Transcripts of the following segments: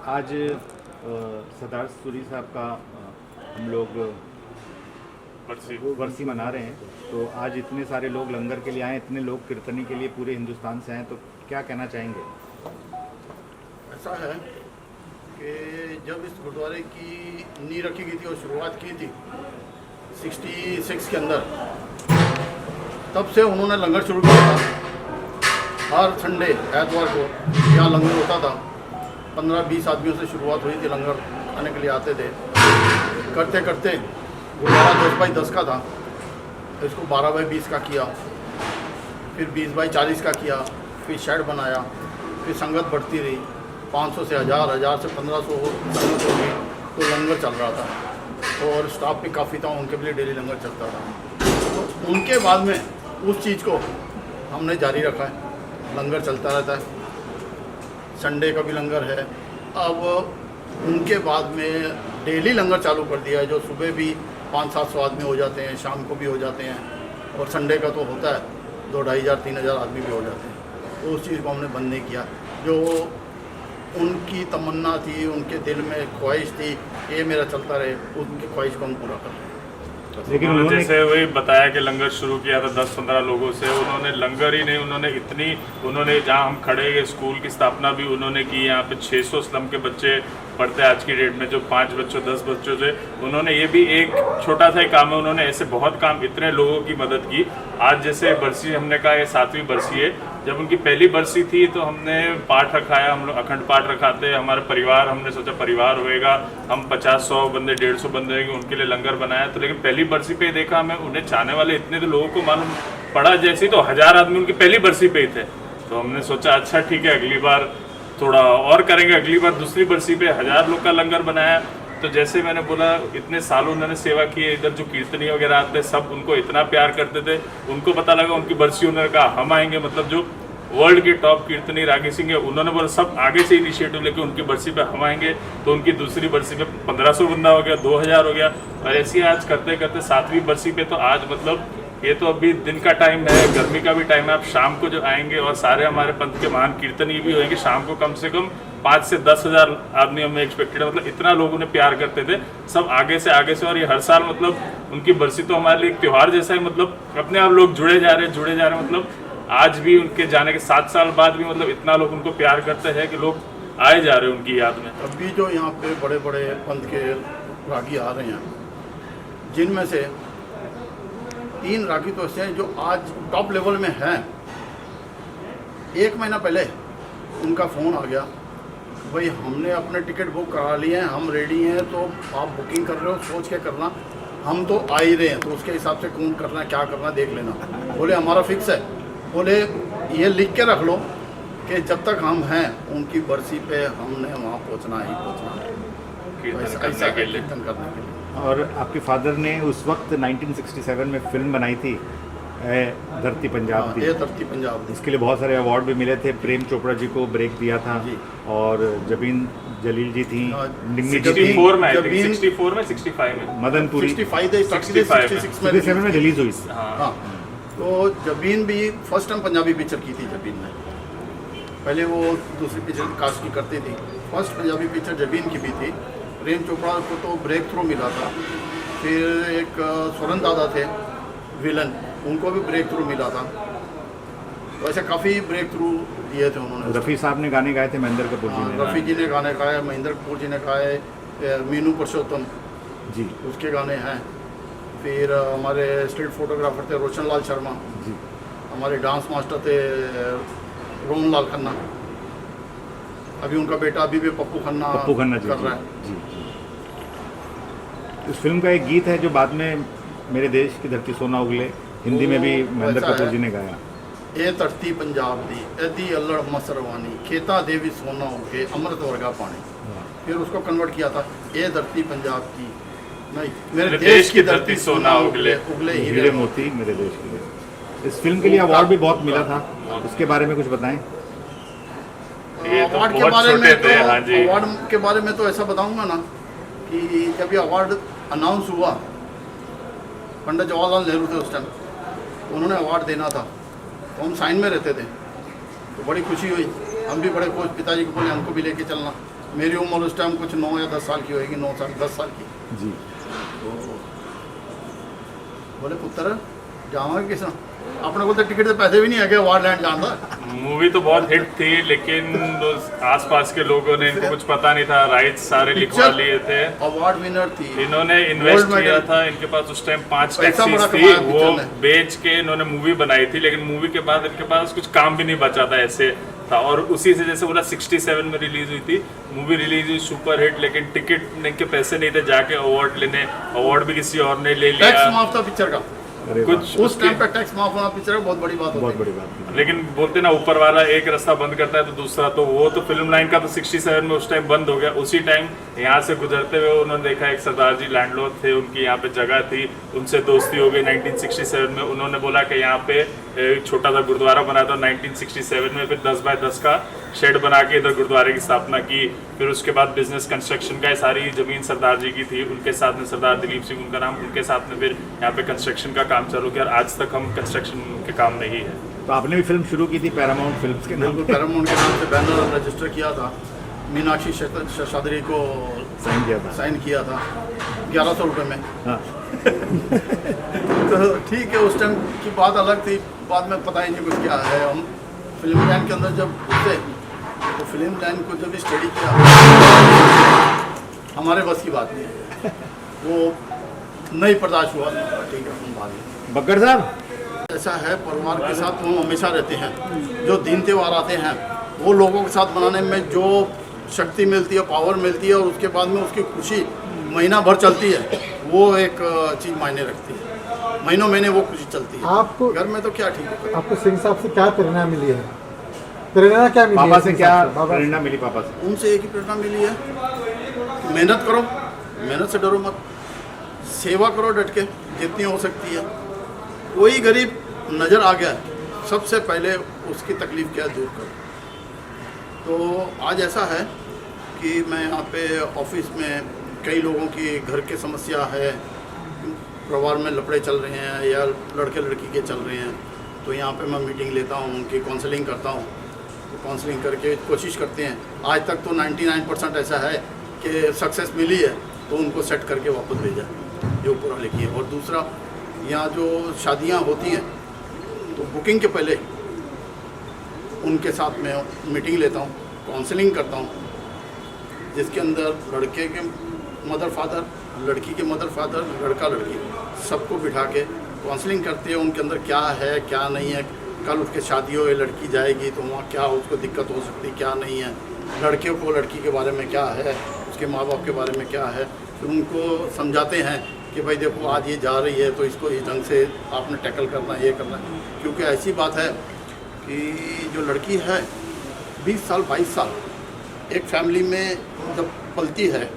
आज सरदार सूरी साहब का हम लोग बरसी मना रहे हैं। तो आज इतने सारे लोग लंगर के लिए आए, इतने लोग कीर्तनी के लिए पूरे हिंदुस्तान से आए, तो क्या कहना चाहेंगे? ऐसा है कि जब इस गुरुद्वारे की नींव रखी गई थी और शुरुआत की थी 66 के अंदर, तब से उन्होंने लंगर शुरू किया था। हर संडे एतवार को यहाँ लंगर होता था। 15-20 आदमियों से शुरुआत हुई थी, लंगर खाने के लिए आते थे। करते करते गुरुद्वारा 10x10 का था, तो इसको 12x20 का किया, फिर 20x40 का किया, फिर शेड बनाया, फिर संगत बढ़ती रही। 500 से 1000, 1000 से 1500 संगत हो गई, तो लंगर चल रहा था और स्टाफ भी काफ़ी था, उनके लिए डेली लंगर चलता था। तो उनके बाद में उस चीज़ को हमने जारी रखा है, लंगर चलता रहता है। संडे का भी लंगर है। अब उनके बाद में डेली लंगर चालू कर दिया है, जो सुबह भी 500-700 आदमी हो जाते हैं, शाम को भी हो जाते हैं, और संडे का तो होता है 2-2,500-3,000 आदमी भी हो जाते हैं। तो उस चीज़ को हमने बंद नहीं किया। जो उनकी तमन्ना थी, उनके दिल में ख्वाहिश थी, ये मेरा चलता रहे, उनकी ख्वाहिश को हम पूरा कर रहे हैं। लेकिन उन्होंने जैसे वही बताया कि लंगर शुरू किया था 10-15 लोगों से। उन्होंने लंगर ही नहीं, उन्होंने जहाँ हम खड़े हैं स्कूल की स्थापना भी उन्होंने की। यहाँ पे 600 स्लम के बच्चे पढ़ते हैं आज की डेट में, जो 5 बच्चों 10 बच्चों से उन्होंने, ये भी एक छोटा सा ही काम है, उन्होंने ऐसे बहुत काम, इतने लोगों की मदद की। आज जैसे बरसी, हमने कहा ये 7वीं बरसी है। जब उनकी पहली बरसी थी तो हमने पाठ रखाया, हम लोग अखंड पाठ रखाते हैं। हमारे परिवार, हमने सोचा परिवार होएगा, हम 50-100 बंदे 150 बंदे होंगे, उनके लिए लंगर बनाया। तो लेकिन पहली बरसी पे देखा हमें, उन्हें चाहने वाले इतने, तो लोगों को मालूम पड़ा जैसे तो 1000 आदमी उनकी पहली बरसी पे ही थे। तो हमने सोचा अच्छा ठीक है, अगली बार थोड़ा और करेंगे। अगली बार दूसरी बरसी पे 1000 लोग का लंगर बनाया। तो जैसे मैंने बोला, इतने सालों उन्होंने सेवा की है। इधर जो कीर्तनी वगैरह आते सब उनको इतना प्यार करते थे। उनको पता लगा उनकी बरसी, उन्होंने कहा हम आएंगे। मतलब जो वर्ल्ड के टॉप कीर्तनी रागी सिंह है, उन्होंने बोला सब आगे से इनिशिएटिव लेके उनकी बरसी पे हम आएंगे। तो उनकी दूसरी बरसी पे 1500 बंदा हो गया, 2000 हो गया, और ऐसे ही आज करते करते 7वीं बरसी पे तो आज मतलब ये तो अभी दिन का टाइम है, गर्मी का भी टाइम है। आप शाम को जो आएंगे और सारे हमारे पंथ के महान कीर्तनी भी होंगे, शाम को कम से कम 5 से 10,000 आदमी हमें एक्सपेक्टेड है। मतलब इतना लोग उन्हें प्यार करते थे, सब आगे से। और ये हर साल मतलब उनकी बरसी तो हमारे लिए एक त्यौहार जैसा है। मतलब अपने आप लोग जुड़े जा रहे हैं। मतलब आज भी उनके जाने के 7 साल बाद भी मतलब इतना लोग उनको प्यार करते हैं कि लोग आए जा रहे हैं उनकी याद में। अभी जो यहाँ पे बड़े बड़े पंथ के रागी आ रहे हैं, जिनमें से 3 रागी तो ऐसे हैं जो आज टॉप लेवल में हैं। 1 महीना पहले उनका फ़ोन आ गया, भाई हमने अपने टिकट बुक करा लिए हैं, हम रेडी हैं, तो आप बुकिंग कर रहे हो सोच के करना, हम तो आ ही रहे हैं, तो उसके हिसाब से कौन करना है, क्या करना है देख लेना। बोले हमारा फिक्स है। बोले ये लिख के रख लो कि जब तक हम हैं उनकी बरसी पे हमने वहाँ पहुँचना ही पहुँचना है, कीर्तन करने के लिए। और आपके फादर ने उस वक्त 1967 में फिल्म बनाई थी धरती पंजाब दी। ये धरती पंजाब दी। इसके लिए बहुत सारे अवार्ड भी मिले थे। प्रेम चोपड़ा जी को ब्रेक दिया था जी। और जबीन जलील जी थी, निम्मी जी थी, 64 में, 64 में, 65 में, मदनपुरी 65 में रिलीज हुई। हाँ, तो जबीन भी फर्स्ट टाइम पंजाबी पिक्चर की थी जबीन ने। पहले वो दूसरी पिक्चर कास्ट की करती थी, फर्स्ट पंजाबी पिक्चर जबीन की भी थी। प्रेम चोपड़ा को तो ब्रेक थ्रू मिला था। फिर एक स्वरन दादा थे विलन, उनको भी ब्रेक थ्रू मिला था। तो ऐसे काफ़ी ब्रेक थ्रू दिए थे उन्होंने। रफ़ी साहब ने गाने गाए थे, महेंद्र कपूर जी ने। रफ़ी जी ने गाने गाए, महेंद्र कपूर जी ने गाए, मीनू पुरुषोत्तम जी उसके गाने हैं। फिर हमारे स्ट्रीट फोटोग्राफर थे रोशन लाल शर्मा जी। हमारे डांस मास्टर थे रोहन लाल खन्ना। अभी उनका बेटा अभी भी पप्पू खन्ना जी कर रहा है जी। इस फिल्म का एक गीत है जो बाद में मेरे देश की धरती सोना उगले, हिंदी में भी महेंद्र कपूर जी ने गाया। ये धरती पंजाब दी एदी अल्लड़ मसरवानी, खेता देवी सोना उगे अमृत वर्गा पानी। फिर उसको कन्वर्ट किया था, ये धरती पंजाब की नहीं, मेरे देश की धरती सोना उगले हीरे मोती मेरे देश के लिए। इस फिल्म के लिए अवार्ड भी बहुत मिला था, उसके बारे में कुछ बताएं। अवार्ड के बारे में तो अवार्ड के बारे में तो ऐसा बताऊंगा ना कि जब ये अवार्ड अनाउंस हुआ, पंडित जवाहरलाल नेहरू थे उस टाइम, उन्होंने अवार्ड देना था, तो हम साइन में रहते थे, तो बड़ी खुशी हुई। हम भी बड़े खुश, पिताजी को बोले हमको भी लेके चलना, मेरी उम्र उस टाइम कुछ 9 या 10 साल की होएगी, 9 साल 10 साल की। जी। तो बोले पुत्र जावा किस अपने को तो टिकट के पैसे भी नहीं है अवार्ड लैंड जाना। मूवी तो बहुत हिट थी, लेकिन आसपास के लोगों ने, इनको कुछ पता नहीं था, राइट्स सारे लिखवा लिए थे। अवार्ड विनर थी, इन्होंने इन्वेस्ट किया था, इनके पास उस टाइम 5 टैक्सीज थी, वो बेच के इन्होंने मूवी बनाई थी। लेकिन मूवी के बाद इनके पास कुछ काम भी नहीं बचा था, ऐसे था। और उसी से जैसे बोला 67 में रिलीज हुई थी मूवी, रिलीज हुई सुपर हिट, लेकिन टिकट के पैसे नहीं थे जाके अवार्ड लेने, अवार्ड भी किसी और ने ले लिया। टैक्स माफ था पिक्चर का, कुछ उस टाइम पे टैक्स माफ होना पिक्चर का बहुत बड़ी बात होती है। बहुत बड़ी बात। लेकिन बोलते ना ऊपर वाला एक रास्ता बंद करता है तो दूसरा, तो वो तो फिल्म लाइन का तो 67 में उस टाइम बंद हो गया। उसी टाइम यहाँ से गुजरते हुए उन्होंने देखा एक सरदार जी लैंडलॉर्ड थे, उनकी यहाँ पे जगह थी, उनसे दोस्ती हो गई 1967 में। उन्होंने बोला कि यहाँ पे एक छोटा सा गुरुद्वारा बना था 1967 में, फिर 10 बाय 10 का शेड बना के इधर गुरुद्वारे की स्थापना की। फिर उसके बाद बिजनेस कंस्ट्रक्शन का सारी ज़मीन सरदार जी की थी, उनके साथ में सरदार दिलीप सिंह उनका नाम, उनके साथ में फिर यहाँ पे कंस्ट्रक्शन का काम चालू किया और आज तक हम कंस्ट्रक्शन के काम में ही है। तो आपने भी फिल्म शुरू की थी पैरामाउंट फिल्म्स के नाम? बिल्कुल, पैरामाउंट के नाम से बैनर रजिस्टर किया था, मीनाक्षी शेषाद्री को साइन किया था 1100 रुपये में। हाँ। तो ठीक है, उस टाइम की बात अलग थी, बाद में पता ही नहीं कुछ क्या है। हम फिल्म लाइन के अंदर जब घुसे तो फिल्म लाइन को जब स्टडी किया हमारे बस की बात नहीं है, वो नहीं बर्दाश्त हुआ। ठीक है, हम बात नहीं। बग्गर साहब, ऐसा है परिवार के साथ हम हमेशा रहते हैं, जो दिन त्योहार आते हैं वो लोगों के साथ मनाने में जो शक्ति मिलती है, पावर मिलती है, और उसके बाद में उसकी खुशी महीना भर चलती है, वो एक चीज़ मायने रखती है। महीनों महीने वो खुशी चलती है। आपको घर में तो क्या ठीक है। आपको सिंह साहब से क्या प्रेरणा मिली है? प्रेरणा क्या मिली पापा है से? सिंह क्या साहब से? बाबा प्रेरणा मिली पापा से? उनसे एक ही प्रेरणा मिली है, मेहनत करो, मेहनत से डरो मत, सेवा करो डट के जितनी हो सकती है। कोई गरीब नज़र आ गया सबसे पहले उसकी तकलीफ़ क्या दूर करो। तो आज ऐसा है कि मैं यहाँ पे ऑफिस में कई लोगों की घर की समस्या है, परिवार में लफड़े चल रहे हैं या लड़के लड़की के चल रहे हैं, तो यहाँ पे मैं मीटिंग लेता हूँ, उनकी काउंसलिंग करता हूँ। तो काउंसलिंग करके कोशिश करते हैं, आज तक तो 99% ऐसा है कि सक्सेस मिली है तो उनको सेट करके वापस भेजा जो पूरा लिखी है। और दूसरा, यहाँ जो शादियाँ होती हैं तो बुकिंग के पहले उनके साथ में मीटिंग लेता हूँ, काउंसलिंग करता हूँ, जिसके अंदर लड़के के मदर फादर, लड़की के मदर फादर, लड़का लड़की सबको बिठा के काउंसलिंग करते हैं, उनके अंदर क्या है क्या नहीं है। कल उसके शादी हो, लड़की जाएगी तो वहाँ क्या उसको दिक्कत हो सकती, क्या नहीं है, लड़के को लड़की के बारे में क्या है, उसके माँ बाप के बारे में क्या है। फिर उनको समझाते हैं कि भाई देखो आज ये जा रही है तो इसको इस ढंग से आपने टैकल करना है, ये करना है। क्योंकि ऐसी बात है कि जो लड़की है 20 साल 22 साल एक फैमिली में जब पलती है,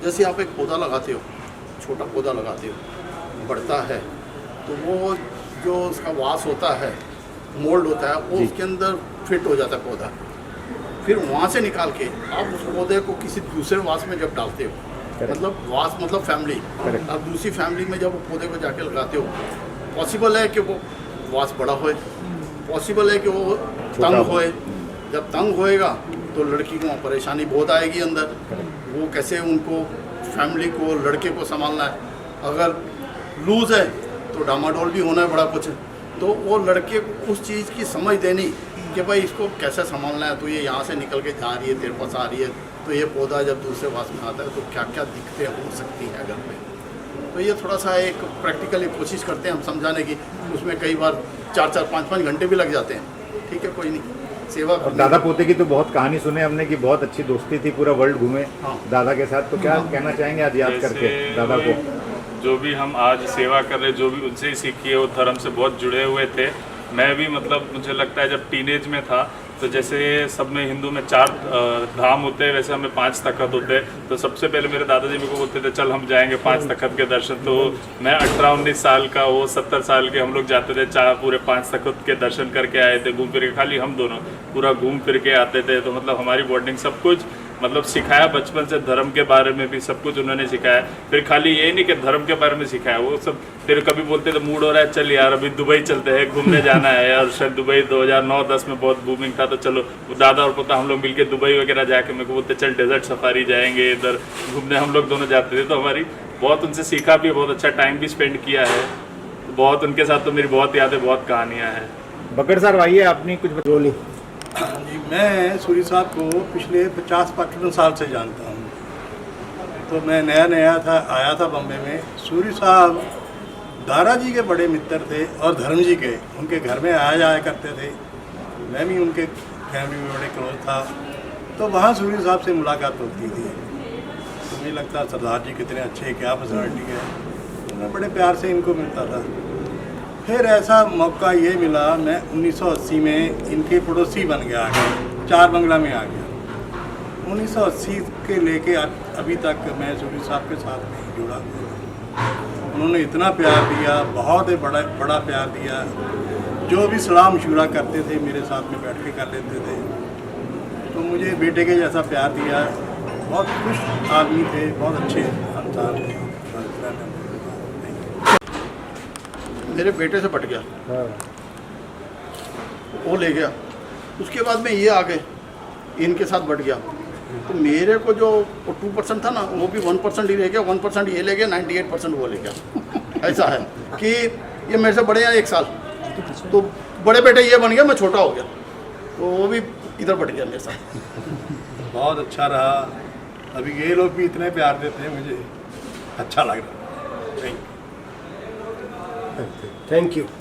जैसे आप एक पौधा लगाते हो, छोटा पौधा लगाते हो, बढ़ता है, तो वो जो उसका वास होता है, मोल्ड होता है, वो उसके अंदर फिट हो जाता है पौधा। फिर वहाँ से निकाल के आप उस पौधे को किसी दूसरे वास में जब डालते हो, मतलब वास मतलब फैमिली, आप दूसरी फैमिली में जब वो पौधे को जाके लगाते हो, पॉसिबल है कि वो वास बड़ा होए, पॉसिबल है कि वो तंग होए। जब तंग होएगा तो लड़की को वहाँ परेशानी बहुत आएगी अंदर, वो कैसे उनको फैमिली को, लड़के को संभालना है। अगर लूज़ है तो डामाडोल भी होना है बड़ा कुछ, तो वो लड़के को उस चीज़ की समझ देनी कि भाई इसको कैसे संभालना है। तो ये यहाँ से निकल के जा रही है, तेरे पास आ रही है, तो ये पौधा जब दूसरे वास में आता है तो क्या क्या दिक्कतें हो सकती हैं घर पे। तो ये थोड़ा सा एक प्रैक्टिकली कोशिश करते हैं हम समझाने की, उसमें कई बार 4-4 5-5 घंटे भी लग जाते हैं। ठीक है, कोई नहीं, सेवा। और दादा पोते की तो बहुत कहानी सुने हमने कि बहुत अच्छी दोस्ती थी, पूरा वर्ल्ड घूमे दादा के साथ। तो क्या कहना चाहेंगे आज याद करके दादा को? जो भी हम आज सेवा कर रहे, जो भी उनसे ही सीखी है, वो धर्म से बहुत जुड़े हुए थे। मैं भी मतलब मुझे लगता है जब टीनेज में था तो जैसे सब में हिंदू में 4 धाम होते हैं, वैसे हमें 5 तख्त होते हैं। तो सबसे पहले मेरे दादाजी मेरे को बोलते थे चल हम जाएंगे 5 तख्त के दर्शन। तो मैं 18-19 साल का, वो 70 साल के, हम लोग जाते थे, पूरे 5 तख्त के दर्शन करके आए थे, घूम फिर के, खाली हम दोनों पूरा घूम फिर के आते थे। तो मतलब हमारी बॉन्डिंग सब कुछ मतलब सिखाया बचपन से, धर्म के बारे में भी सब कुछ उन्होंने सिखाया। फिर खाली ये नहीं कि धर्म के बारे में सिखाया, वो सब फिर कभी बोलते थे मूड हो रहा है चल यार अभी दुबई चलते हैं, घूमने जाना है। और शायद दुबई 2009-10 में बहुत बूमिंग था, तो चलो दादा और पोता हम लोग मिलके दुबई वगैरह जाके मेरे को बोलते चल डेजर्ट सफारी जाएंगे, इधर घूमने हम लोग दोनों जाते थे। तो हमारी बहुत उनसे सीखा भी, बहुत अच्छा टाइम भी स्पेंड किया है, बहुत उनके साथ तो मेरी बहुत यादें, बहुत कहानियाँ हैं। बकड़ साहब आइए, आपने कुछ जी, मैं सूरी साहब को पिछले 50-55 साल से जानता हूँ। तो मैं नया आया था बम्बे में। सूरी साहब दारा जी के बड़े मित्र थे और धर्म जी के, उनके घर में आया जाया करते थे। मैं भी उनके फैमिली में बड़े क्लोज था, तो वहाँ सूरी साहब से मुलाकात होती थी। तो मुझे लगता सरदार जी कितने अच्छे, क्या पर्सनालिटी है, तो मैं बड़े प्यार से इनको मिलता था। फिर ऐसा मौका ये मिला, मैं 1980 में इनके पड़ोसी बन गया, 4 बंगला में आ गया। 1980 के लेके अभी तक मैं सूरी साहब के साथ में जुड़ा हुआ। उन्होंने इतना प्यार दिया, बहुत ही बड़ा प्यार दिया। जो भी सलाह मशूरा करते थे मेरे साथ में बैठ के कर लेते थे। तो मुझे बेटे के जैसा प्यार दिया। बहुत खुश आदमी थे, बहुत अच्छे इंसान थे। मेरे बेटे से पट गया, वो ले गया। उसके बाद में ये आ गए, इनके साथ बढ़ गया। तो मेरे को जो 2% था ना, वो भी 1% ही ले गया, 1% ये ले गया, 98% वो ले गया। ऐसा है कि ये मेरे से बड़े हैं 1 साल, तो बड़े बेटे ये बन गया, मैं छोटा हो गया, तो वो भी इधर बढ़ गया मेरे साथ। बहुत अच्छा रहा। अभी ये लोग भी इतने प्यार देते हैं, मुझे अच्छा लग रहा है। Thank you.